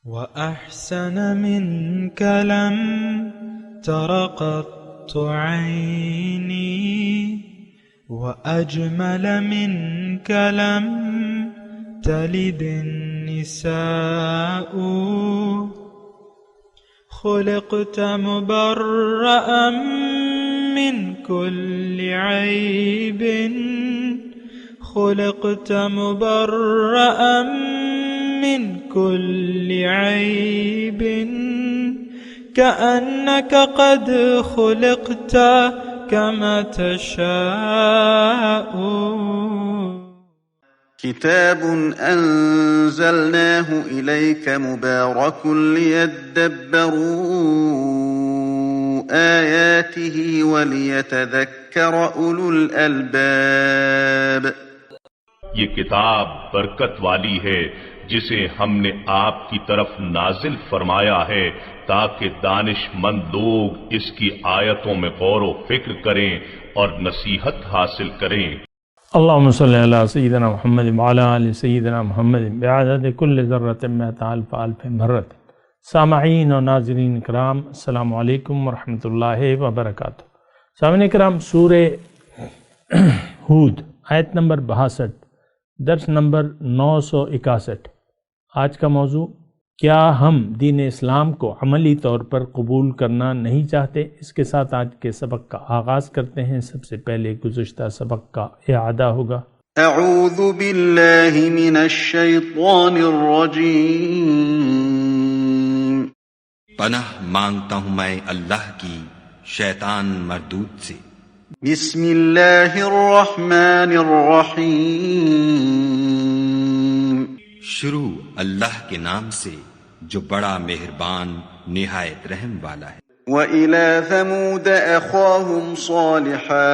وأحسن منك لم تر قط عيني، وأجمل منك لم تلد النساء. خلقت مبرأ من كل عيب، خلقت مبرأ من كل عيب، كأنك قد خلقت كما تشاء. كتاب أنزلناه إليك مبارك ليدبروا آياته وليتذكر أولو الألباب. یہ کتاب برکت والی ہے جسے ہم نے آپ کی طرف نازل فرمایا ہے تاکہ دانش مند لوگ اس کی آیتوں میں غور و فکر کریں اور نصیحت حاصل کریں۔ اللہم صلی علی سیدنا محمد وعلی آل سیدنا محمد بعدد کل ذرۃ مئۃ الف الف مرۃ۔ سامعین و ناظرین کرام، السلام علیکم ورحمۃ اللہ وبرکاتہ۔ سامعین کرام، سورہ ہود آیت نمبر 62، درس نمبر 961۔ آج کا موضوع، کیا ہم دین اسلام کو عملی طور پر قبول کرنا نہیں چاہتے؟ اس کے ساتھ آج کے سبق کا آغاز کرتے ہیں۔ سب سے پہلے گزشتہ سبق کا اعادہ ہوگا۔ اعوذ باللہ من الشیطان الرجیم۔ پناہ مانگتا ہوں میں اللہ کی شیطان مردود سے۔ بسم اللہ الرحمن الرحیم۔ شروع اللہ کے نام سے جو بڑا مہربان نہایت رحم والا ہے۔ وَإِلَى ثَمُودَ أَخَاهُمْ صَالِحًا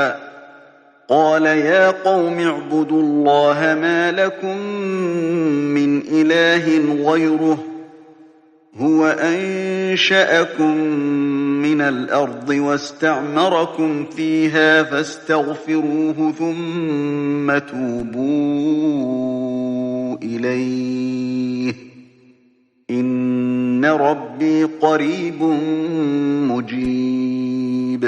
قَالَ يَا قَوْمِ اعْبُدُوا اللَّهَ مَا لَكُمْ مِنْ إِلَٰهٍ غَيْرُهُ هُوَ أَنشَأَكُم مِّنَ الْأَرْضِ وَاسْتَعْمَرَكُمْ فِيهَا فَاسْتَغْفِرُوهُ ثُمَّ تُوبُوا إِلَيْهِ إِنَّ رَبِّي قَرِيبٌ مُجِيبٌ۔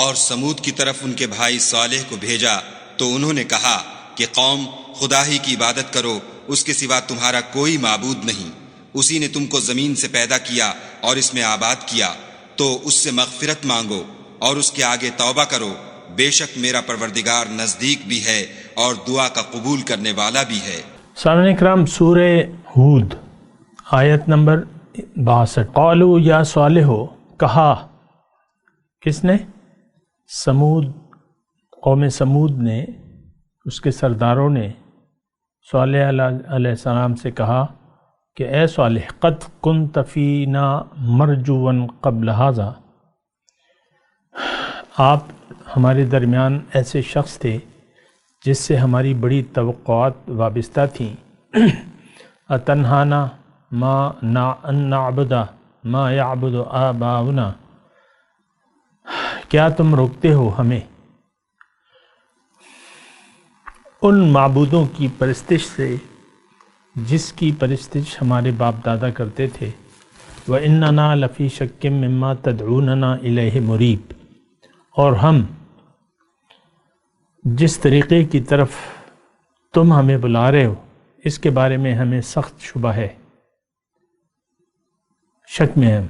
اور سمود کی طرف ان کے بھائی صالح کو بھیجا تو انہوں نے کہا کہ قوم، خدا ہی کی عبادت کرو، اس کے سوا تمہارا کوئی معبود نہیں۔ اسی نے تم کو زمین سے پیدا کیا اور اس میں آباد کیا، تو اس سے مغفرت مانگو اور اس کے آگے توبہ کرو، بے شک میرا پروردگار نزدیک بھی ہے اور دعا کا قبول کرنے والا بھی ہے۔ سامعین کرام، سورہ ہود آیت نمبر 62۔ قالوا یا صالح، کہا کس نے؟ سمود، قوم سمود نے، اس کے سرداروں نے صالح علیہ السلام سے کہا کہ اے صالح، قد کنت فینا مرجوا قبل ھذا، آپ ہمارے درمیان ایسے شخص تھے جس سے ہماری بڑی توقعات وابستہ تھیں۔ اتنہانا ما نعبد ما یعبد آباؤنا، کیا تم روکتے ہو ہمیں ان معبودوں کی پرستش سے جس کی پرستش ہمارے باپ دادا کرتے تھے؟ وَإِنَّنَا لَفِي شَكٍّ مِّمَّا تَدْعُونَنَا إِلَيْهِ مُرِيبٍ، اور ہم جس طریقے کی طرف تم ہمیں بلا رہے ہو اس کے بارے میں ہمیں سخت شبہ ہے، شک میں ہیں۔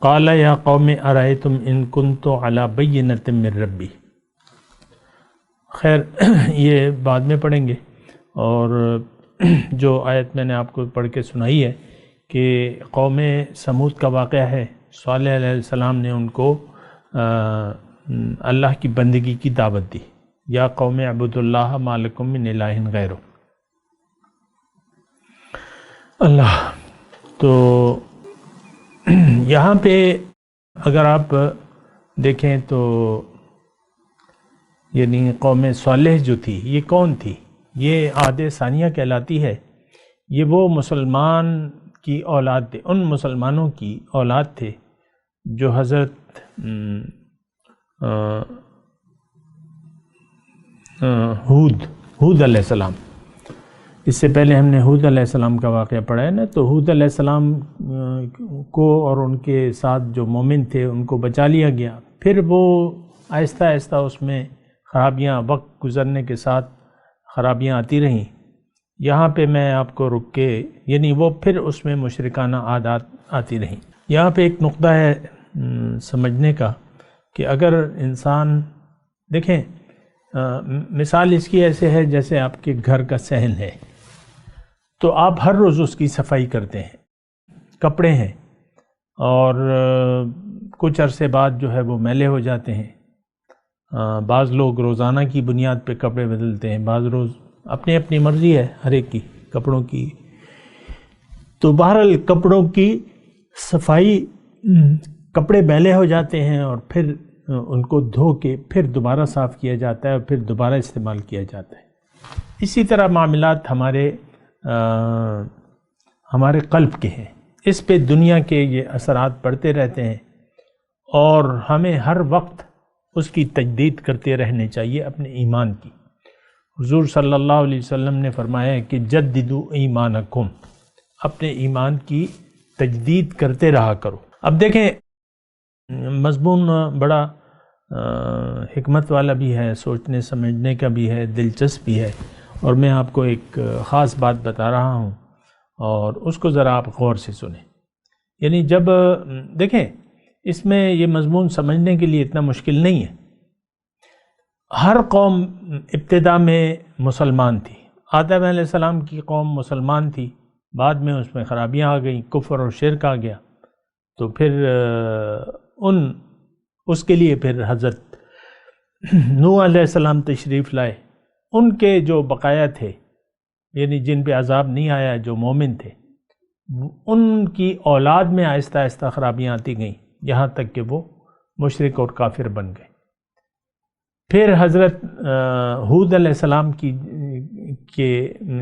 قال یا قوم ارأیتم ان کنت علی بینۃ من ربی، خیر یہ بعد میں پڑھیں گے۔ اور جو آیت میں نے آپ کو پڑھ کے سنائی ہے کہ قوم سمود کا واقعہ ہے، صالح علیہ السلام نے ان کو اللہ کی بندگی کی دعوت دی، یا قوم اعبدوا اللہ ما لکم من الہ غیرہ۔ اللہ، تو یہاں پہ اگر آپ دیکھیں تو یعنی قوم صالح جو تھی، یہ کون تھی؟ یہ عاد ثانیہ کہلاتی ہے۔ یہ وہ مسلمان کی اولاد تھے، ان مسلمانوں کی اولاد تھے جو حضرت ہود علیہ السلام، اس سے پہلے ہم نے ہود علیہ السلام کا واقعہ پڑھا ہے نا، تو ہود علیہ السلام کو اور ان کے ساتھ جو مومن تھے ان کو بچا لیا گیا، پھر وہ آہستہ آہستہ اس میں خرابیاں، وقت گزرنے کے ساتھ خرابیاں آتی رہیں۔ یہاں پہ میں آپ کو رک کے، یعنی وہ پھر اس میں مشرکانہ عادات آتی رہیں۔ یہاں پہ ایک نقطہ ہے سمجھنے کا کہ اگر انسان دیکھیں، مثال اس کی ایسے ہے جیسے آپ کے گھر کا صحن ہے، تو آپ ہر روز اس کی صفائی کرتے ہیں، کپڑے ہیں، اور کچھ عرصے بعد جو ہے وہ میلے ہو جاتے ہیں۔ بعض لوگ روزانہ کی بنیاد پہ کپڑے بدلتے ہیں، بعض روز، اپنی اپنی مرضی ہے ہر ایک کی کپڑوں کی۔ تو بہرحال کپڑوں کی صفائی، کپڑے میلے ہو جاتے ہیں اور پھر ان کو دھو کے پھر دوبارہ صاف کیا جاتا ہے اور پھر دوبارہ استعمال کیا جاتا ہے۔ اسی طرح معاملات ہمارے قلب کے ہیں، اس پہ دنیا کے یہ اثرات پڑتے رہتے ہیں، اور ہمیں ہر وقت اس کی تجدید کرتے رہنے چاہیے اپنے ایمان کی۔ حضور صلی اللہ علیہ وسلم نے فرمایا ہے کہ جددوا ایمانکم، اپنے ایمان کی تجدید کرتے رہا کرو۔ اب دیکھیں، مضمون بڑا حکمت والا بھی ہے، سوچنے سمجھنے کا بھی ہے، دلچسپ بھی ہے، اور میں آپ کو ایک خاص بات بتا رہا ہوں اور اس کو ذرا آپ غور سے سنیں۔ یعنی جب دیکھیں، اس میں یہ مضمون سمجھنے کے لیے اتنا مشکل نہیں ہے۔ ہر قوم ابتدا میں مسلمان تھی، آدم علیہ السلام کی قوم مسلمان تھی، بعد میں اس میں خرابیاں آ گئیں، کفر اور شرک آ گیا، تو پھر اس کے لیے پھر حضرت نوح علیہ السلام تشریف لائے۔ ان کے جو بقایا تھے، یعنی جن پہ عذاب نہیں آیا، جو مومن تھے، ان کی اولاد میں آہستہ آہستہ خرابیاں آتی گئیں، یہاں تک کہ وہ مشرک اور کافر بن گئے۔ پھر حضرت ہود علیہ السلام کے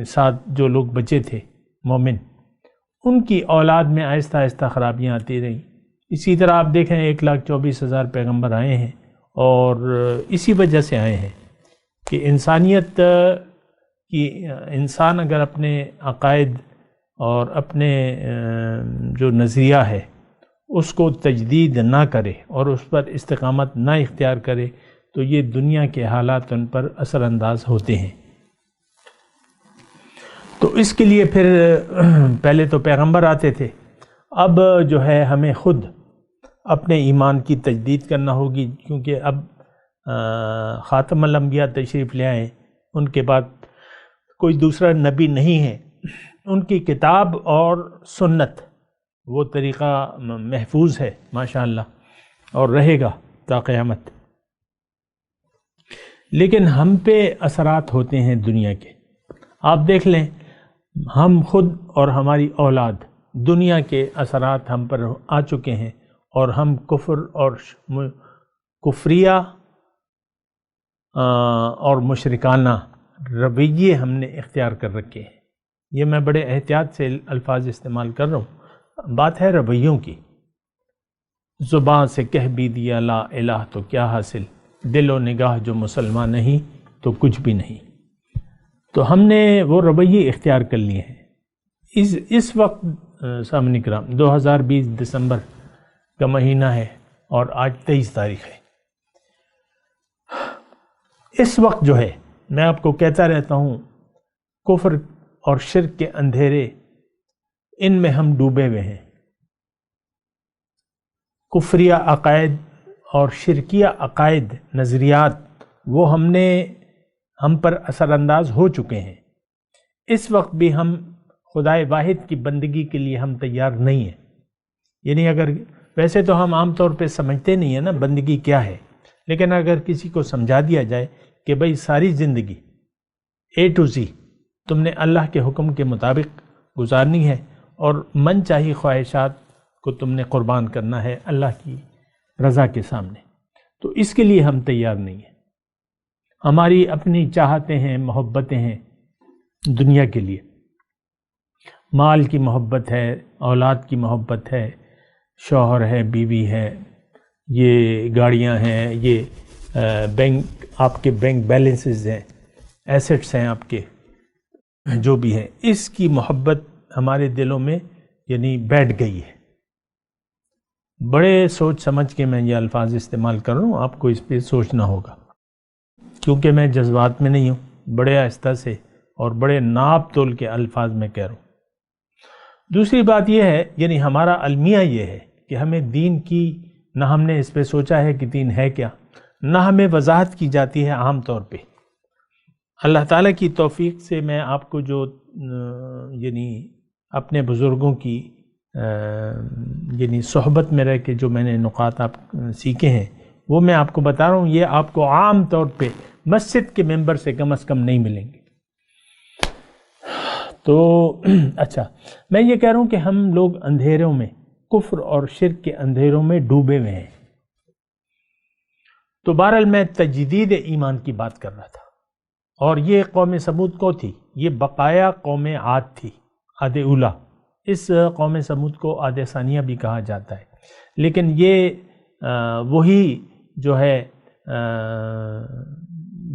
ساتھ جو لوگ بچے تھے مومن، ان کی اولاد میں آہستہ آہستہ خرابیاں آتی رہیں۔ اسی طرح آپ دیکھیں 1,24,000 پیغمبر آئے ہیں، اور اسی وجہ سے آئے ہیں کہ انسانیت کی، انسان اگر اپنے عقائد اور اپنے جو نظریہ ہے اس کو تجدید نہ کرے اور اس پر استقامت نہ اختیار کرے، تو یہ دنیا کے حالات ان پر اثر انداز ہوتے ہیں۔ تو اس کے لیے پھر پہلے تو پیغمبر آتے تھے، اب جو ہے ہمیں خود اپنے ایمان کی تجدید کرنا ہوگی، کیونکہ اب خاتم الانبیاء تشریف لے آئے، ان کے بعد کوئی دوسرا نبی نہیں ہے، ان کی کتاب اور سنت وہ طریقہ محفوظ ہے ماشاءاللہ، اور رہے گا تا قیامت۔ لیکن ہم پہ اثرات ہوتے ہیں دنیا کے، آپ دیکھ لیں، ہم خود اور ہماری اولاد، دنیا کے اثرات ہم پر آ چکے ہیں، اور ہم کفر اور کفریہ اور مشرکانہ رویے ہم نے اختیار کر رکھے ہیں۔ یہ میں بڑے احتیاط سے الفاظ استعمال کر رہا ہوں، بات ہے رویوں کی۔ زبان سے کہہ بھی دیا لا الہ تو کیا حاصل، دل و نگاہ جو مسلمان نہیں تو کچھ بھی نہیں۔ تو ہم نے وہ رویے اختیار کر لیے ہیں۔ اس وقت سامعین کرام 2020 دسمبر کا مہینہ ہے اور آج 23 تاریخ ہے۔ اس وقت جو ہے میں آپ کو کہتا رہتا ہوں، کفر اور شرک کے اندھیرے، ان میں ہم ڈوبے ہوئے ہیں۔ کفریہ عقائد اور شرکیہ عقائد، نظریات، وہ ہم پر اثر انداز ہو چکے ہیں۔ اس وقت بھی ہم خدائے واحد کی بندگی کے لیے ہم تیار نہیں ہیں۔ یعنی اگر ویسے تو ہم عام طور پہ سمجھتے نہیں ہیں نا بندگی کیا ہے، لیکن اگر کسی کو سمجھا دیا جائے کہ بھئی ساری زندگی A to Z تم نے اللہ کے حکم کے مطابق گزارنی ہے، اور من چاہی خواہشات کو تم نے قربان کرنا ہے اللہ کی رضا کے سامنے، تو اس کے لیے ہم تیار نہیں ہیں۔ ہماری اپنی چاہتیں ہیں، محبتیں ہیں دنیا کے لیے، مال کی محبت ہے، اولاد کی محبت ہے، شوہر ہے، بیوی ہے، یہ گاڑیاں ہیں، یہ بینک، آپ کے بینک بیلنسز ہیں، ایسٹس ہیں آپ کے، جو بھی ہے، اس کی محبت ہمارے دلوں میں یعنی بیٹھ گئی ہے۔ بڑے سوچ سمجھ کے میں یہ الفاظ استعمال کر رہا ہوں، آپ کو اس پہ سوچنا ہوگا، کیونکہ میں جذبات میں نہیں ہوں، بڑے آہستہ سے اور بڑے ناپ تول کے الفاظ میں کہہ رہا ہوں۔ دوسری بات یہ ہے، یعنی ہمارا المیہ یہ ہے کہ ہمیں دین کی، نہ ہم نے اس پہ سوچا ہے کہ دین ہے کیا، نہ ہمیں وضاحت کی جاتی ہے عام طور پہ۔ اللہ تعالیٰ کی توفیق سے میں آپ کو جو یعنی اپنے بزرگوں کی یعنی صحبت میں رہ کے جو میں نے نقاط آپ سیکھے ہیں وہ میں آپ کو بتا رہا ہوں، یہ آپ کو عام طور پہ مسجد کے ممبر سے کم از کم نہیں ملیں گے۔ تو اچھا، میں یہ کہہ رہا ہوں کہ ہم لوگ اندھیروں میں، کفر اور شرک کے اندھیروں میں ڈوبے ہوئے ہیں۔ تو بہرحال میں تجدید ایمان کی بات کر رہا تھا، اور یہ قوم سمود کو تھی، یہ بقایا قوم عاد تھی، عاد اولا۔ اس قوم سمود کو عاد ثانیہ بھی کہا جاتا ہے، لیکن یہ وہی جو ہے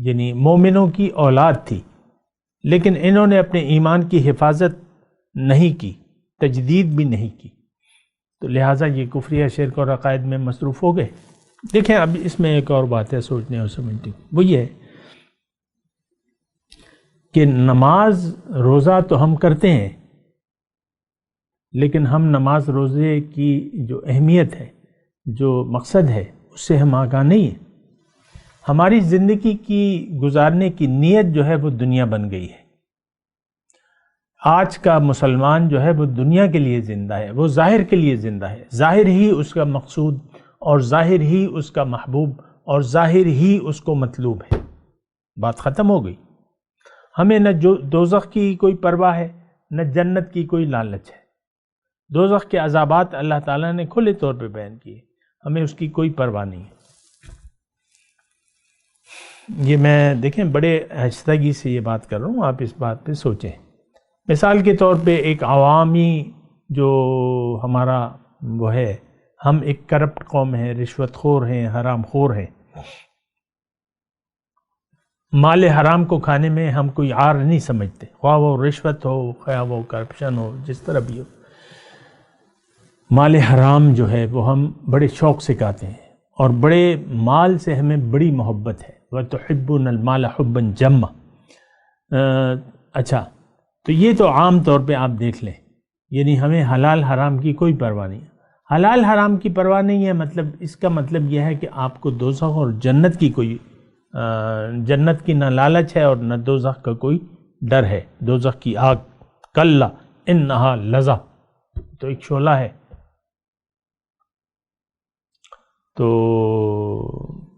یعنی مومنوں کی اولاد تھی، لیکن انہوں نے اپنے ایمان کی حفاظت نہیں کی، تجدید بھی نہیں کی، تو لہٰذا یہ کفریہ، شرک اور عقائد میں مصروف ہو گئے۔ دیکھیں اب اس میں ایک اور بات ہے سوچنے اور سمجھنے کی، وہ یہ ہے کہ نماز روزہ تو ہم کرتے ہیں، لیکن ہم نماز روزے کی جو اہمیت ہے، جو مقصد ہے، اس سے ہم آگاہ نہیں ہیں۔ ہماری زندگی کی گزارنے کی نیت جو ہے وہ دنیا بن گئی ہے۔ آج کا مسلمان جو ہے وہ دنیا کے لیے زندہ ہے، وہ ظاہر کے لیے زندہ ہے، ظاہر ہی اس کا مقصود اور ظاہر ہی اس کا محبوب اور ظاہر ہی اس کو مطلوب ہے۔ بات ختم ہو گئی۔ ہمیں نہ دوزخ کی کوئی پرواہ ہے، نہ جنت کی کوئی لالچ ہے۔ دوزخ کے عذابات اللہ تعالیٰ نے کھلے طور پہ بیان کیے، ہمیں اس کی کوئی پرواہ نہیں ہے۔ یہ میں دیکھیں بڑے آہستگی سے یہ بات کر رہا ہوں، آپ اس بات پہ سوچیں۔ مثال کے طور پہ ایک عوامی جو ہمارا وہ ہے، ہم ایک کرپٹ قوم ہیں، رشوت خور ہیں، حرام خور ہیں، مال حرام کو کھانے میں ہم کوئی عار نہیں سمجھتے، خواہ وہ رشوت ہو، خواہ وہ کرپشن ہو، جس طرح بھی ہو۔ مال حرام جو ہے وہ ہم بڑے شوق سے کھاتے ہیں، اور بڑے مال سے ہمیں بڑی محبت ہے۔ وَتُحِبُّونَ الْمَالَ حُبًّا جَمًّا۔ اچھا، تو یہ تو عام طور پہ آپ دیکھ لیں، یعنی ہمیں حلال حرام کی کوئی پرواہ نہیں ہے۔ حلال حرام کی پرواہ نہیں ہے، مطلب اس کا مطلب یہ ہے کہ آپ کو دوزخ اور جنت کی کوئی جنت کی نہ لالچ ہے اور نہ دوزخ کا کوئی ڈر ہے۔ دوزخ کی آگ کلا انہا لظا، تو ایک شعلہ ہے۔ تو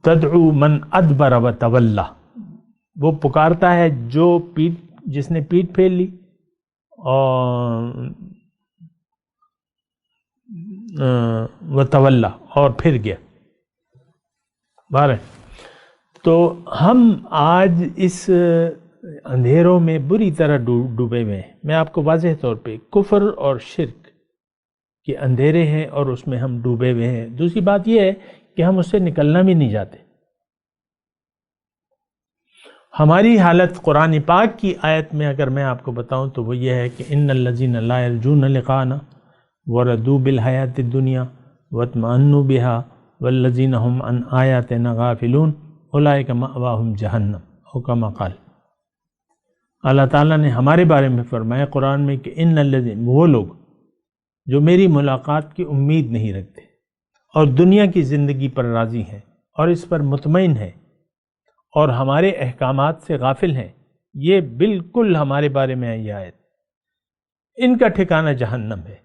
تدعو من ادبر و تولا، وہ پکارتا ہے جو جس نے پیٹھ پھیر لی و تولا، اور پھر گیا۔ بارہ، تو ہم آج اس اندھیروں میں بری طرح ڈوبے ہوئے ہیں۔ میں آپ کو واضح طور پہ کفر اور شرک کے اندھیرے ہیں اور اس میں ہم ڈوبے ہوئے ہیں۔ دوسری بات یہ ہے کہ ہم اس سے نکلنا بھی نہیں چاہتے۔ ہماری حالت قرآن پاک کی آیت میں اگر میں آپ کو بتاؤں تو وہ یہ ہے کہ ان الذین لا یرجون لقاءنا وردوا بالحیاۃ الدنیا واطمأنوا بها والذین هم عن آیاتنا غافلون اولئک مأواہم جہنم، او کما قال۔ اللہ تعالیٰ نے ہمارے بارے میں فرمایا قرآن میں کہ ان الذین، وہ لوگ جو میری ملاقات کی امید نہیں رکھتے اور دنیا کی زندگی پر راضی ہیں اور اس پر مطمئن ہیں اور ہمارے احکامات سے غافل ہیں، یہ بالکل ہمارے بارے میں یہ آیت، ان کا ٹھکانہ جہنم ہے۔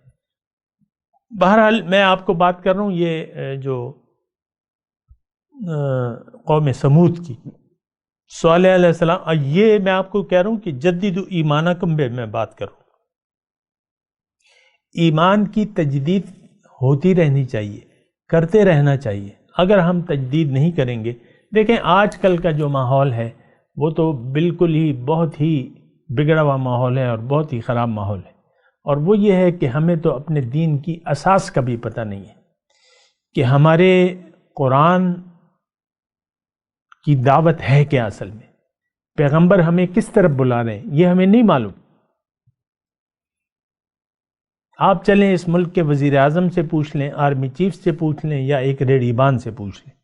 بہرحال میں آپ کو بات کر رہا ہوں یہ جو قوم سمود کی، صالح علیہ السلام، یہ میں آپ کو کہہ رہا ہوں کہ جدید ایمانکم بے میں بات کروں، ایمان کی تجدید ہوتی رہنی چاہیے، کرتے رہنا چاہیے۔ اگر ہم تجدید نہیں کریں گے، دیکھیں آج کل کا جو ماحول ہے وہ تو بالکل ہی بہت ہی بگڑا ہوا ماحول ہے اور بہت ہی خراب ماحول ہے، اور وہ یہ ہے کہ ہمیں تو اپنے دین کی اساس کا بھی پتہ نہیں ہے کہ ہمارے قرآن کی دعوت ہے کیا اصل میں، پیغمبر ہمیں کس طرف بلا رہے ہیں یہ ہمیں نہیں معلوم۔ آپ چلیں اس ملک کے وزیر اعظم سے پوچھ لیں، آرمی چیف سے پوچھ لیں، یا ایک ریڑھی بان سے پوچھ لیں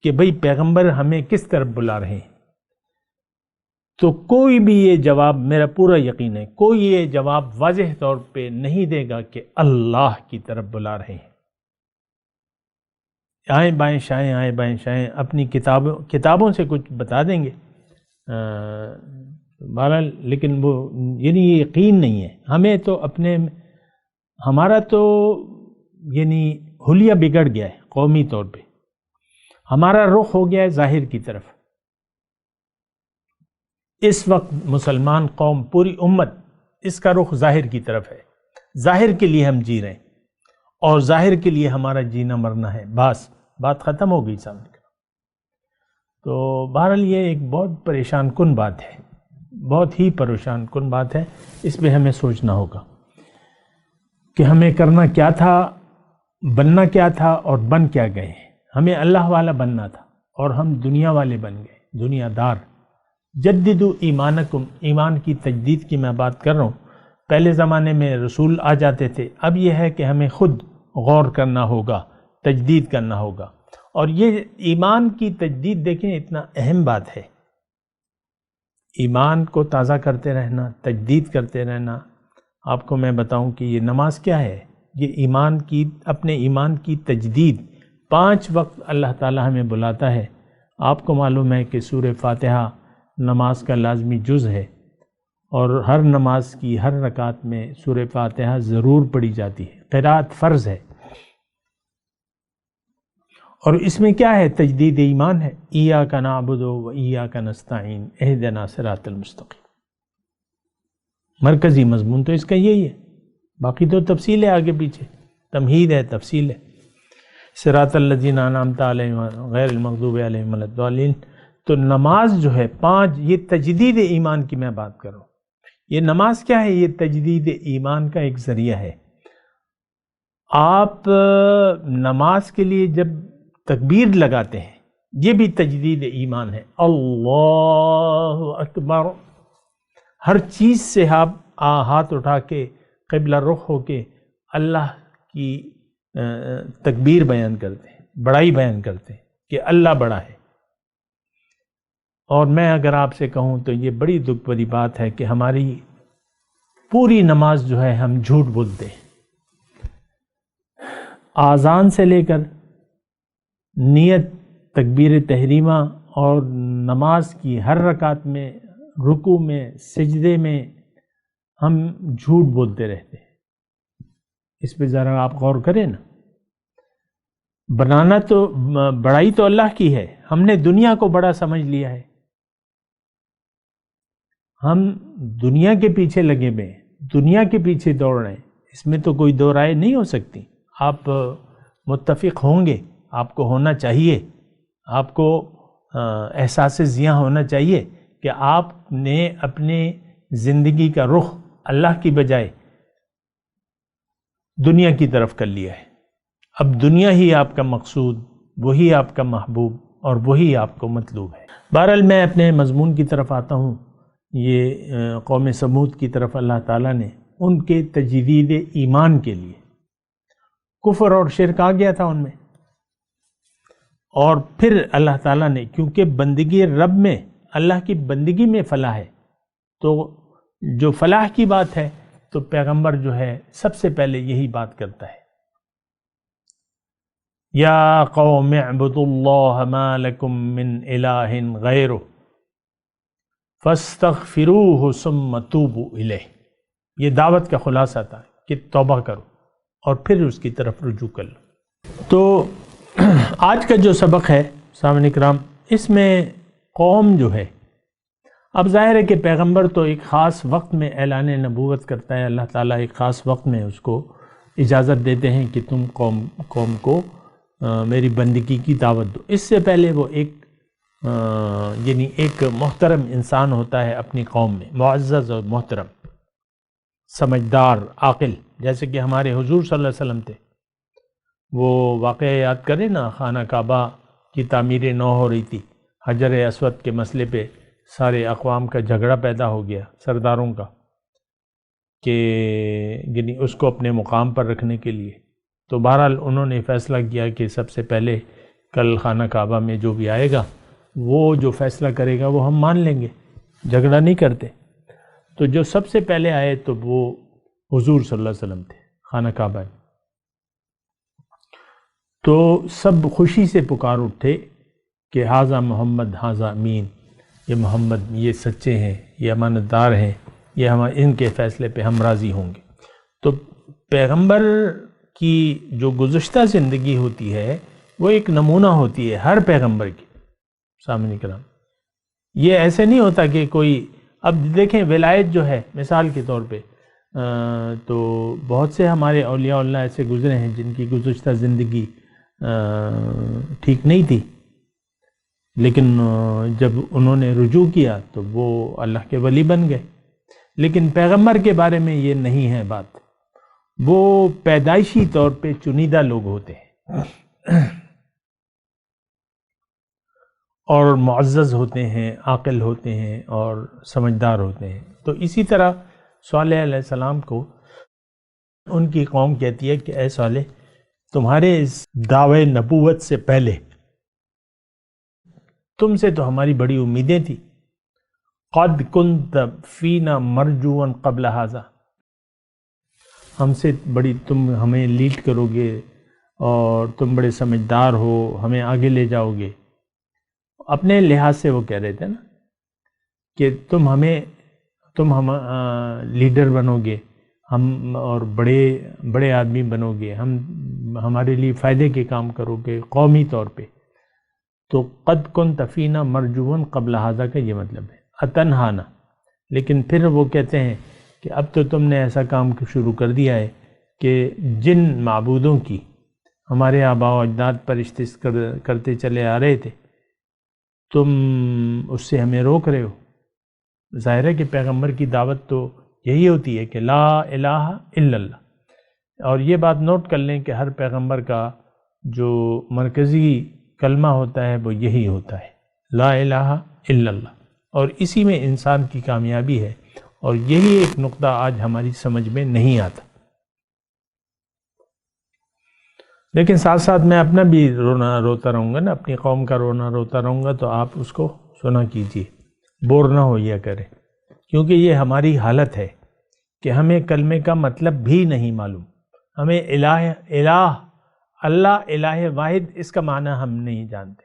کہ بھئی پیغمبر ہمیں کس طرف بلا رہے ہیں، تو کوئی بھی یہ جواب، میرا پورا یقین ہے، کوئی یہ جواب واضح طور پہ نہیں دے گا کہ اللہ کی طرف بلا رہے ہیں۔ آئیں بائیں شائیں، آئیں بائیں شائیں، اپنی کتابوں سے کچھ بتا دیں گے بہرحال، لیکن وہ یعنی یہ یقین نہیں ہے ہمیں، تو ہمارا تو یعنی حلیہ بگڑ گیا ہے قومی طور پہ، ہمارا رخ ہو گیا ہے ظاہر کی طرف۔ اس وقت مسلمان قوم، پوری امت، اس کا رخ ظاہر کی طرف ہے، ظاہر کے لیے ہم جی رہے ہیں اور ظاہر کے لیے ہمارا جینا مرنا ہے، بس بات ختم ہو گئی سامنے۔ تو بہرحال یہ ایک بہت پریشان کن بات ہے، بہت ہی پریشان کن بات ہے، اس پہ ہمیں سوچنا ہوگا کہ ہمیں کرنا کیا تھا، بننا کیا تھا اور بن کیا گئے۔ ہمیں اللہ والا بننا تھا اور ہم دنیا والے بن گئے، دنیا دار۔ جددوا ایمانکم، ایمان کی تجدید کی میں بات کر رہا ہوں۔ پہلے زمانے میں رسول آ جاتے تھے، اب یہ ہے کہ ہمیں خود غور کرنا ہوگا، تجدید کرنا ہوگا۔ اور یہ ایمان کی تجدید دیکھیں اتنا اہم بات ہے، ایمان کو تازہ کرتے رہنا، تجدید کرتے رہنا۔ آپ کو میں بتاؤں کہ یہ نماز کیا ہے، یہ اپنے ایمان کی تجدید۔ 5 وقت اللہ تعالی ہمیں بلاتا ہے۔ آپ کو معلوم ہے کہ سورہ فاتحہ نماز کا لازمی جز ہے، اور ہر نماز کی ہر رکعت میں سورہ فاتحہ ضرور پڑھی جاتی ہے، قرأت فرض ہے۔ اور اس میں کیا ہے؟ تجدید ایمان ہے۔ ایاک نعبد و ایاک نستعین اہدنا صراط المستقیم۔ مرکزی مضمون تو اس کا یہی ہے، باقی تو تفصیل ہے، آگے پیچھے تمہید ہے، تفصیل ہے۔ صراط الذین انعمت علیہم غیر المغضوب علیہم ولا الضالین۔ تو نماز جو ہے 5، یہ تجدید ایمان کی میں بات کر رہا ہوں۔ یہ نماز کیا ہے؟ یہ تجدید ایمان کا ایک ذریعہ ہے۔ آپ نماز کے لیے جب تکبیر لگاتے ہیں، یہ بھی تجدید ایمان ہے، اللہ اکبر۔ ہر چیز سے آپ ہاتھ اٹھا کے قبلہ رخ ہو کے اللہ کی تکبیر بیان کرتے ہیں، بڑائی بیان کرتے ہیں کہ اللہ بڑا ہے۔ اور میں اگر آپ سے کہوں تو یہ بڑی دکھ بھری بات ہے کہ ہماری پوری نماز جو ہے ہم جھوٹ بولتے ہیں، آذان سے لے کر نیت، تکبیر تحریمہ اور نماز کی ہر رکعت میں، رکوع میں، سجدے میں ہم جھوٹ بولتے رہتے ہیں۔ اس پہ ذرا آپ غور کریں نا۔ بنانا تو، بڑائی تو اللہ کی ہے، ہم نے دنیا کو بڑا سمجھ لیا ہے، ہم دنیا کے پیچھے لگے ہوئے ہیں، دنیا کے پیچھے دوڑ رہے ہیں۔ اس میں تو کوئی دو رائے نہیں ہو سکتی۔ آپ متفق ہوں گے، آپ کو ہونا چاہیے، آپ کو احساس ضیاء ہونا چاہیے کہ آپ نے اپنے زندگی کا رخ اللہ کی بجائے دنیا کی طرف کر لیا ہے۔ اب دنیا ہی آپ کا مقصود، وہی آپ کا محبوب اور وہی آپ کو مطلوب ہے۔ بہرحال میں اپنے مضمون کی طرف آتا ہوں۔ یہ قوم سمود کی طرف اللہ تعالیٰ نے ان کے تجدید ایمان کے لیے، کفر اور شرک آ گیا تھا ان میں، اور پھر اللہ تعالیٰ نے، کیونکہ بندگی رب میں، اللہ کی بندگی میں فلاح ہے، تو جو فلاح کی بات ہے تو پیغمبر جو ہے سب سے پہلے یہی بات کرتا ہے، یا قوم اعبدوا اللہ ما لکم من الہ غیرہ فاستغفروہ ثم توبوا الیہ۔ یہ دعوت کا خلاصہ تھا کہ توبہ کرو اور پھر اس کی طرف رجوع کر لو۔ تو آج کا جو سبق ہے سامعین کرام، اس میں قوم جو ہے، اب ظاہر ہے کہ پیغمبر تو ایک خاص وقت میں اعلان نبوت کرتا ہے، اللہ تعالیٰ ایک خاص وقت میں اس کو اجازت دیتے ہیں کہ تم قوم کو میری بندگی کی دعوت دو۔ اس سے پہلے وہ یعنی ایک محترم انسان ہوتا ہے اپنی قوم میں، معزز اور محترم، سمجھدار، عاقل، جیسے کہ ہمارے حضور صلی اللہ علیہ وسلم تھے۔ وہ واقعہ یاد کریں نا، خانہ کعبہ کی تعمیر نو ہو رہی تھی، حجر اسود کے مسئلے پہ سارے اقوام کا جھگڑا پیدا ہو گیا سرداروں کا کہ یعنی اس کو اپنے مقام پر رکھنے کے لیے، تو بہرحال انہوں نے فیصلہ کیا کہ سب سے پہلے کل خانہ کعبہ میں جو بھی آئے گا وہ جو فیصلہ کرے گا وہ ہم مان لیں گے، جھگڑا نہیں کرتے۔ تو جو سب سے پہلے آئے تو وہ حضور صلی اللہ علیہ وسلم تھے خانہ کعبہ میں۔ تو سب خوشی سے پکار اٹھے کہ ھذا محمد ھذا امین، یہ محمد یہ سچے ہیں، یہ امانت دار ہیں، یہ ہم ان کے فیصلے پہ ہم راضی ہوں گے۔ تو پیغمبر کی جو گزشتہ زندگی ہوتی ہے وہ ایک نمونہ ہوتی ہے ہر پیغمبر کی۔ سامعین کرام، یہ ایسے نہیں ہوتا کہ کوئی، اب دیکھیں ولایت جو ہے مثال کے طور پہ تو بہت سے ہمارے اولیاء اللہ ایسے گزرے ہیں جن کی گزشتہ زندگی ٹھیک نہیں تھی، لیکن جب انہوں نے رجوع کیا تو وہ اللہ کے ولی بن گئے۔ لیکن پیغمبر کے بارے میں یہ نہیں ہے بات، وہ پیدائشی طور پہ چنیدہ لوگ ہوتے ہیں اور معزز ہوتے ہیں، عاقل ہوتے ہیں اور سمجھدار ہوتے ہیں۔ تو اسی طرح صالح علیہ السلام کو ان کی قوم کہتی ہے کہ اے صالح، تمہارے اس دعوے نبوت سے پہلے تم سے تو ہماری بڑی امیدیں تھیں۔ قد کنت فینا مرجوا قبل ھذا، ہم سے بڑی تم ہمیں لیڈ کرو گے اور تم بڑے سمجھدار ہو، ہمیں آگے لے جاؤ گے۔ اپنے لحاظ سے وہ کہہ رہے تھے نا کہ تم ہم لیڈر بنو گے، ہم اور بڑے آدمی بنو گے، ہمارے لیے فائدے کے کام کرو گے قومی طور پہ۔ تو قد کنت فینا مرجوا قبل ھذا کا یہ مطلب ہے اتنہانا۔ لیکن پھر وہ کہتے ہیں کہ اب تو تم نے ایسا کام شروع کر دیا ہے کہ جن معبودوں کی ہمارے آباء و اجداد پرستش کرتے چلے آ رہے تھے تم اس سے ہمیں روک رہے ہو۔ ظاہر ہے کہ پیغمبر کی دعوت تو یہی ہوتی ہے کہ لا الہ الا اللہ، اور یہ بات نوٹ کر لیں کہ ہر پیغمبر کا جو مرکزی کلمہ ہوتا ہے وہ یہی ہوتا ہے، لا الہ الا اللہ، اور اسی میں انسان کی کامیابی ہے، اور یہی ایک نقطہ آج ہماری سمجھ میں نہیں آتا۔ لیکن ساتھ ساتھ میں اپنا بھی روتا رہوں گا نا، اپنی قوم کا روتا رہوں گا، تو آپ اس کو سنا کیجیے، بور نہ ہویا کریں، کیونکہ یہ ہماری حالت ہے کہ ہمیں کلمے کا مطلب بھی نہیں معلوم، ہمیں الہ اللہ الہ واحد اس کا معنی ہم نہیں جانتے۔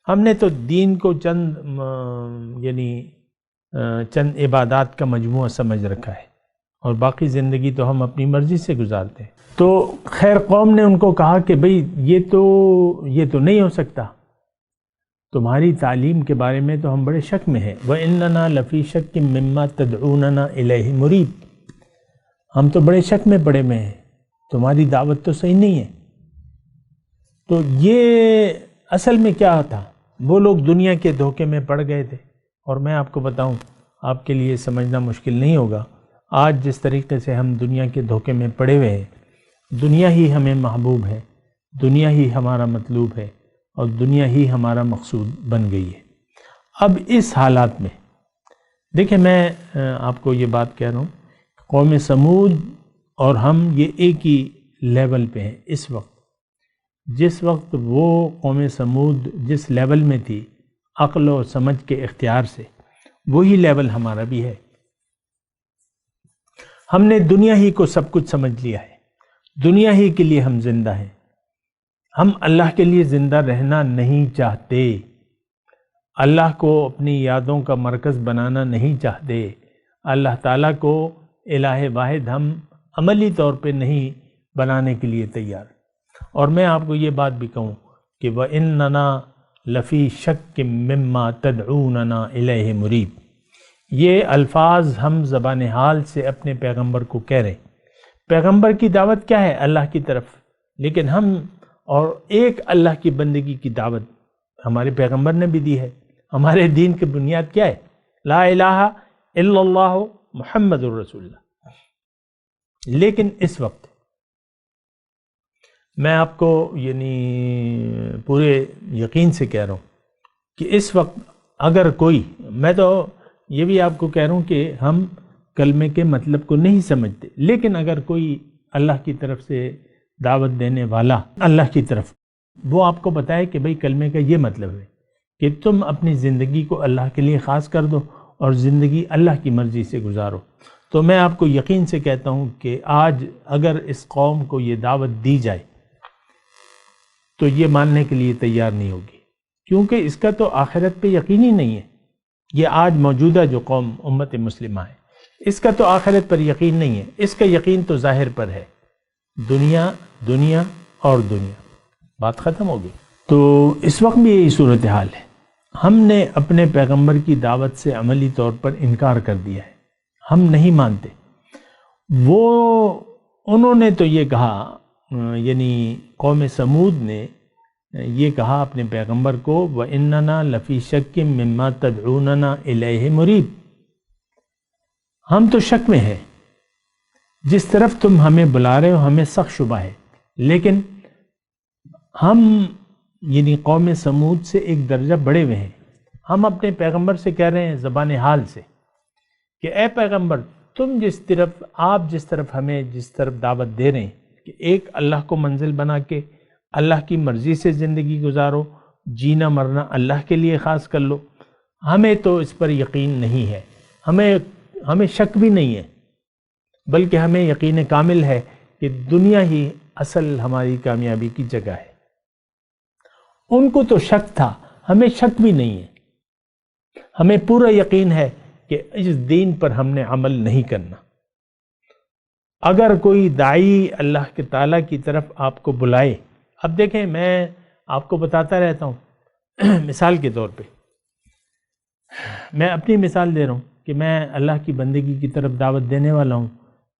ہم نے تو دین کو چند عبادات کا مجموعہ سمجھ رکھا ہے، اور باقی زندگی تو ہم اپنی مرضی سے گزارتے ہیں۔ تو خیر قوم نے ان کو کہا کہ بھئی یہ تو نہیں ہو سکتا، تمہاری تعلیم کے بارے میں تو ہم بڑے شک میں ہیں، وَإِنَّنَا لَفِي شَكٍّ مِّمَّا تَدْعُونَنَا إِلَيْهِ مُرِيبٍ، ہم تو بڑے شک میں پڑے میں ہیں، تمہاری دعوت تو صحیح نہیں ہے۔ تو یہ اصل میں کیا تھا، وہ لوگ دنیا کے دھوکے میں پڑ گئے تھے، اور میں آپ کو بتاؤں، آپ کے لیے سمجھنا مشکل نہیں ہوگا، آج جس طریقے سے ہم دنیا کے دھوکے میں پڑے ہوئے ہیں، دنیا ہی ہمیں محبوب ہے، دنیا ہی ہمارا مطلوب ہے، اور دنیا ہی ہمارا مقصود بن گئی ہے۔ اب اس حالات میں دیکھیں، میں آپ کو یہ بات کہہ رہا ہوں، قوم سمود اور ہم یہ ایک ہی لیول پہ ہیں اس وقت۔ جس وقت وہ قوم سمود جس لیول میں تھی عقل و سمجھ کے اختیار سے، وہی لیول ہمارا بھی ہے۔ ہم نے دنیا ہی کو سب کچھ سمجھ لیا ہے، دنیا ہی کے لیے ہم زندہ ہیں، ہم اللہ کے لیے زندہ رہنا نہیں چاہتے، اللہ کو اپنی یادوں کا مرکز بنانا نہیں چاہتے، اللہ تعالیٰ کو الہ واحد ہم عملی طور پہ نہیں بنانے کے لیے تیار۔ اور میں آپ کو یہ بات بھی کہوں کہ وَإِنَّنَا لَفِي شَكٍّ مِّمَّا تَدْعُونَنَا إِلَيْهِ مُرِيبٍ، یہ الفاظ ہم زبان حال سے اپنے پیغمبر کو کہہ رہے ہیں۔ پیغمبر کی دعوت کیا ہے؟ اللہ کی طرف، لیکن ہم اور ایک اللہ کی بندگی کی دعوت ہمارے پیغمبر نے بھی دی ہے۔ ہمارے دین کی بنیاد کیا ہے؟ لا الہ الا اللہ محمد الرسول اللہ۔ لیکن اس وقت میں آپ کو پورے یقین سے کہہ رہا ہوں کہ اس وقت اگر کوئی، میں تو یہ بھی آپ کو کہہ رہا ہوں کہ ہم کلمے کے مطلب کو نہیں سمجھتے، لیکن اگر کوئی اللہ کی طرف سے دعوت دینے والا اللہ کی طرف، وہ آپ کو بتائے کہ بھئی کلمے کا یہ مطلب ہے کہ تم اپنی زندگی کو اللہ کے لیے خاص کر دو اور زندگی اللہ کی مرضی سے گزارو، تو میں آپ کو یقین سے کہتا ہوں کہ آج اگر اس قوم کو یہ دعوت دی جائے تو یہ ماننے کے لیے تیار نہیں ہوگی، کیونکہ اس کا تو آخرت پہ یقین ہی نہیں ہے۔ یہ آج موجودہ جو قوم امت مسلمہ ہے، اس کا تو آخرت پر یقین نہیں ہے، اس کا یقین تو ظاہر پر ہے، دنیا دنیا اور دنیا، بات ختم ہو گئی۔ تو اس وقت بھی یہی صورتحال ہے، ہم نے اپنے پیغمبر کی دعوت سے عملی طور پر انکار کر دیا ہے، ہم نہیں مانتے۔ انہوں نے تو یہ کہا، یعنی قوم سمود نے یہ کہا اپنے پیغمبر کو، وَإِنَّنَا لَفِي شَكٍّ مِّمَّا تَدْعُونَنَا إِلَيْهِ مُرِيبٍ، ہم تو شک میں ہیں، جس طرف تم ہمیں بلا رہے ہو ہمیں سخت شبہ ہے، لیکن ہم یعنی قوم سمود سے ایک درجہ بڑے ہوئے ہیں، ہم اپنے پیغمبر سے کہہ رہے ہیں زبان حال سے کہ اے پیغمبر تم آپ جس طرف ہمیں جس طرف دعوت دے رہے ہیں کہ ایک اللہ کو منزل بنا کے اللہ کی مرضی سے زندگی گزارو، جینا مرنا اللہ کے لیے خاص کر لو، ہمیں تو اس پر یقین نہیں ہے، ہمیں شک بھی نہیں ہے، بلکہ ہمیں یقین کامل ہے کہ دنیا ہی اصل ہماری کامیابی کی جگہ ہے۔ ان کو تو شک تھا، ہمیں شک بھی نہیں ہے، ہمیں پورا یقین ہے کہ اس دین پر ہم نے عمل نہیں کرنا۔ اگر کوئی داعی اللہ کے تعالیٰ کی طرف آپ کو بلائے، اب دیکھیں میں آپ کو بتاتا رہتا ہوں، مثال کے طور پہ میں اپنی مثال دے رہا ہوں کہ میں اللہ کی بندگی کی طرف دعوت دینے والا ہوں،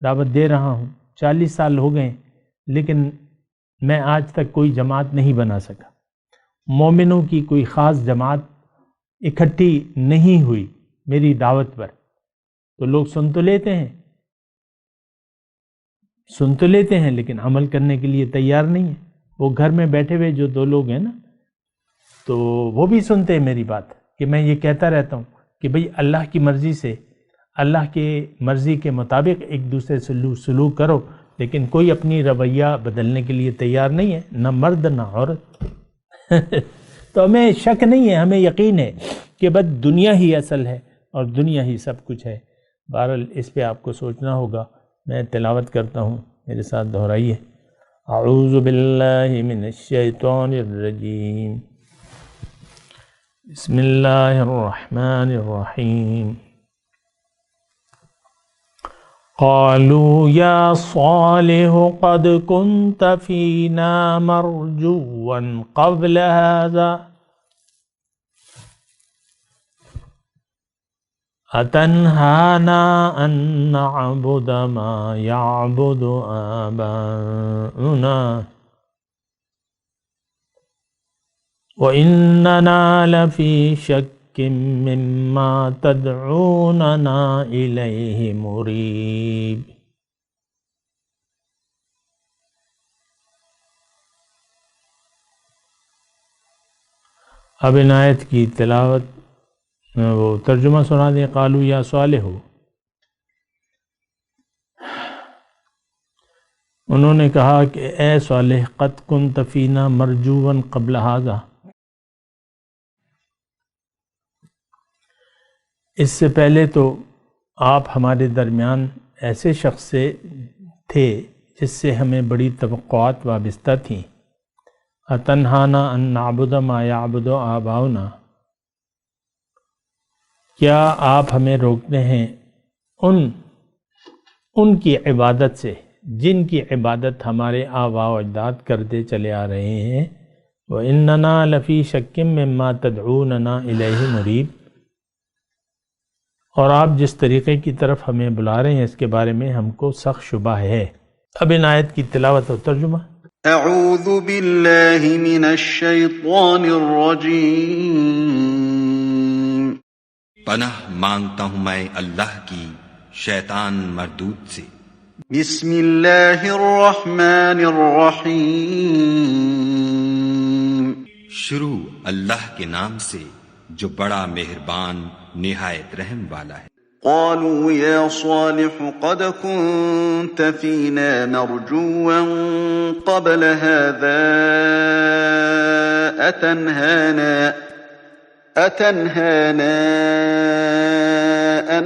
دعوت دے رہا ہوں، 40 سال ہو گئے، لیکن میں آج تک کوئی جماعت نہیں بنا سکا، مومنوں کی کوئی خاص جماعت اکٹھی نہیں ہوئی میری دعوت پر۔ تو لوگ سن تو لیتے ہیں لیکن عمل کرنے کے لیے تیار نہیں ہیں۔ وہ گھر میں بیٹھے ہوئے جو 2 لوگ ہیں نا، تو وہ بھی سنتے ہیں میری بات کہ میں یہ کہتا رہتا ہوں کہ بھئی اللہ کی مرضی سے، اللہ کے مرضی کے مطابق ایک دوسرے سے سلوک کرو، لیکن کوئی اپنی رویہ بدلنے کے لیے تیار نہیں ہے، نہ مرد نہ عورت۔ تو ہمیں شک نہیں ہے، ہمیں یقین ہے کہ بس دنیا ہی اصل ہے اور دنیا ہی سب کچھ ہے۔ بہرحال اس پہ آپ کو سوچنا ہوگا۔ میں تلاوت کرتا ہوں، میرے ساتھ دہرائیے۔ اعوذ باللہ من الشیطان الرجیم، بسم اللہ الرحمن الرحیم۔ قالوا یا صالح قد كنت فینا مرجوا قبل هذا اتنہانا ان نعبد ما يعبد آباؤنا وإننا لفی شک مما تدعوننا الیہ مریب۔ اب ان آیت کی تلاوت وہ ترجمہ سنا دیں۔ قالوا یا صالح، انہوں نے کہا کہ اے صالح، قد کنت فینا مرجوا قبل ھذا، اس سے پہلے تو آپ ہمارے درمیان ایسے شخص سے تھے جس سے ہمیں بڑی توقعات وابستہ تھیں۔ اتنہانا ان نعبد ما یعبد آباؤنا، کیا آپ ہمیں روکتے ہیں ان کی عبادت سے جن کی عبادت ہمارے آباء و اجداد کرتے چلے آ رہے ہیں۔ وَإِنَّنَا لَفِي شَكٍّ مِّمَّا تَدْعُونَنَا إِلَيْهِ مُرِيبٍ، اور آپ جس طریقے کی طرف ہمیں بلا رہے ہیں اس کے بارے میں ہم کو سخت شبہ ہے۔ اب ان آیت کی تلاوت و ترجمہ۔ اعوذ باللہ من الشیطان الرجیم، پناہ مانگتا ہوں میں اللہ کی شیطان مردود سے۔ بسم اللہ الرحمن الرحیم، شروع اللہ کے نام سے جو بڑا مہربان نہایت رحم والا ہے۔ قالوا يا صالح قد كنت فينا مرجوا قبل هذا أتنهانا أن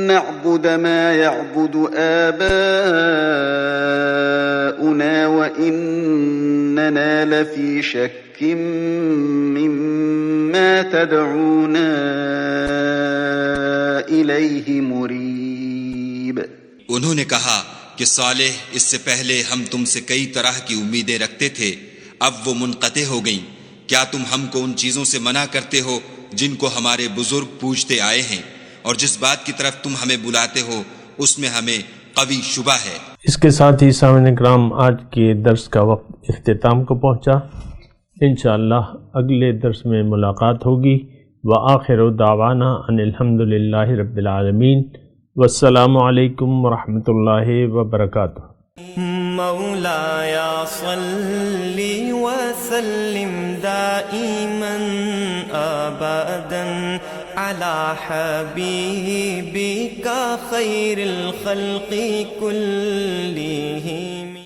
نعبد ما يعبد آباؤنا وإننا لفي شك مما تدعونا إليه مريب۔ انہوں نے کہا کہ صالح اس سے پہلے ہم تم سے کئی طرح کی امیدیں رکھتے تھے، اب وہ منقطع ہو گئیں۔ کیا تم ہم کو ان چیزوں سے منع کرتے ہو جن کو ہمارے بزرگ پوجتے آئے ہیں، اور جس بات کی طرف تم ہمیں بلاتے ہو اس میں ہمیں قوی شبہ ہے۔ اس کے ساتھ ہی سامعین کرام آج کے درس کا وقت اختتام کو پہنچا۔ انشاءاللہ اگلے درس میں ملاقات ہوگی۔ وآخر دعوانا ان الحمد للہ رب العالمین، والسلام علیکم ورحمۃ اللہ وبرکاتہ۔ مولاي صل وسلم دائما أبدا على حبيبك خير الخلق كلهم۔